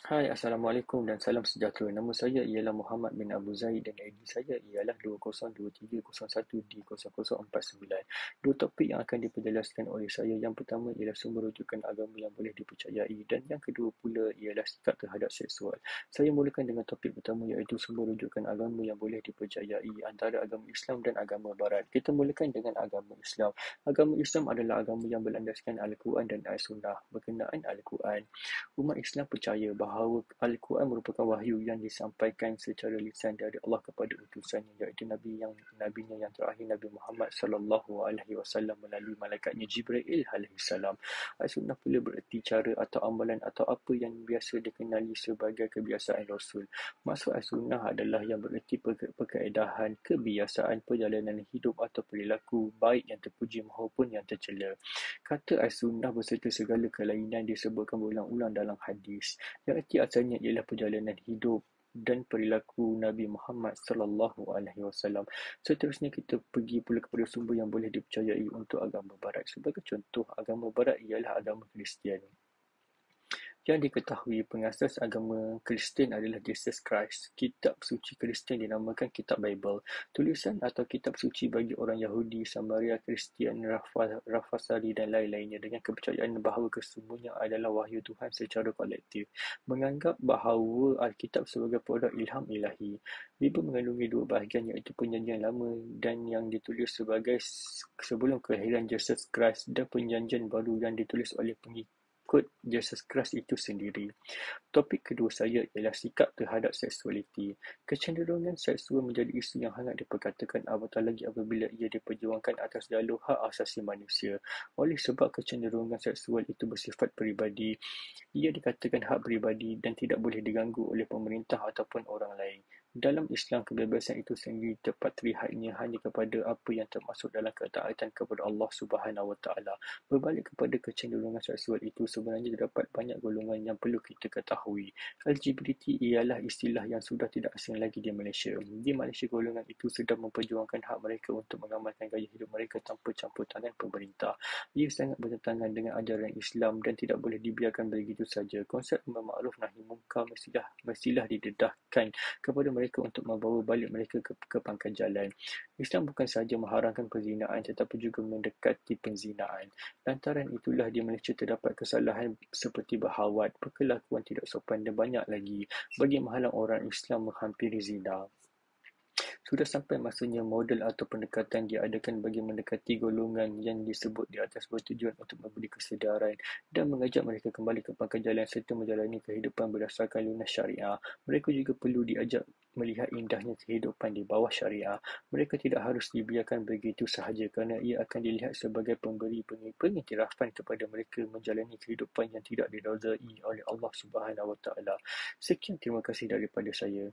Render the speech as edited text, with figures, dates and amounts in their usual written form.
Hai, Assalamualaikum dan salam sejahtera. Nama saya ialah Muhammad bin Abu Zaid dan ID saya ialah 202301D0049. Dua topik yang akan diperjelaskan oleh saya. Yang pertama ialah sumber rujukan agama yang boleh dipercayai dan yang kedua pula ialah sikap terhadap seksual. Saya mulakan dengan topik pertama iaitu sumber rujukan agama yang boleh dipercayai antara agama Islam dan agama Barat. Kita mulakan dengan agama Islam. Agama Islam adalah agama yang berlandaskan Al-Quran dan As-Sunnah. Berkenaan Al-Quran, umat Islam percaya bahawa Al-Quran merupakan wahyu yang disampaikan secara lisan dari Allah kepada utusannya, iaitu nabinya yang terakhir, Nabi Muhammad sallallahu alaihi wasallam, melalui malaikatnya Jibril alaihi salam. As-Sunnah pula bererti cara atau amalan atau apa yang biasa dikenali sebagai kebiasaan Rasul. Maksud As-Sunnah adalah yang bererti perkaedahan, kebiasaan, perjalanan hidup atau perilaku baik yang terpuji maupun yang tercela. Kata As-Sunnah beserta segala kelainan disebutkan berulang-ulang dalam hadis. Yang erti asalnya ialah perjalanan hidup dan perilaku Nabi Muhammad sallallahu alaihi wasallam. Seterusnya kita pergi pula kepada sumber yang boleh dipercayai untuk agama Barat. Sebagai contoh, agama Barat ialah agama Kristian. Yang diketahui pengasas agama Kristian adalah Jesus Christ. Kitab suci Kristian dinamakan Kitab Bible. Tulisan atau kitab suci bagi orang Yahudi, Samaria, Kristian, Rafasari dan lain-lainnya, dengan kepercayaan bahawa kesemuanya adalah wahyu Tuhan secara kolektif. Menganggap bahawa Alkitab sebagai produk ilham ilahi. Bible mengandungi dua bahagian iaitu Perjanjian Lama dan yang ditulis sebagai sebelum kelahiran Jesus Christ dan Perjanjian Baru yang ditulis oleh pengikut Jesus Christ itu sendiri. Topik kedua saya ialah sikap terhadap seksualiti. Kecenderungan seksual menjadi isu yang hangat diperkatakan, apatah lagi apabila ia diperjuangkan atas jalur hak asasi manusia. Oleh sebab kecenderungan seksual itu bersifat peribadi, ia dikatakan hak peribadi dan tidak boleh diganggu oleh pemerintah ataupun orang lain. Dalam Islam, kebebasan itu sendiri terpatri hanya kepada apa yang termasuk dalam ketaatan kepada Allah Subhanahu Wa Taala. Berbalik kepada kecenderungan seksual itu, sebenarnya terdapat banyak golongan yang perlu kita ketahui. LGBT ialah istilah yang sudah tidak asing lagi di Malaysia. Di Malaysia, golongan itu sedang memperjuangkan hak mereka untuk mengamalkan gaya hidup mereka tanpa campur tangan pemerintah. Ia sangat bertentangan dengan ajaran Islam dan tidak boleh dibiarkan begitu saja. Konsep amar makruf nahi munkar mestilah didedahkan kepada mereka untuk membawa balik mereka ke pangkal jalan. Islam bukan sahaja mengharamkan perzinaan tetapi juga mendekati penzinaan. Lantaran itulah di Malaysia terdapat kesalahan seperti berhawat, perkelakuan tidak sopan dan banyak lagi bagi menghalang orang Islam menghampiri zina. Sudah sampai masanya model atau pendekatan diadakan bagi mendekati golongan yang disebut di atas bertujuan untuk memberi kesedaran dan mengajak mereka kembali ke pangkal jalan serta menjalani kehidupan berdasarkan lunas syariah. Mereka juga perlu diajak melihat indahnya kehidupan di bawah syariah. Mereka tidak harus dibiarkan begitu sahaja kerana ia akan dilihat sebagai pemberi pengiktirafan kepada mereka menjalani kehidupan yang tidak diredai oleh Allah Subhanahu Wa Taala. Sekian, terima kasih daripada saya.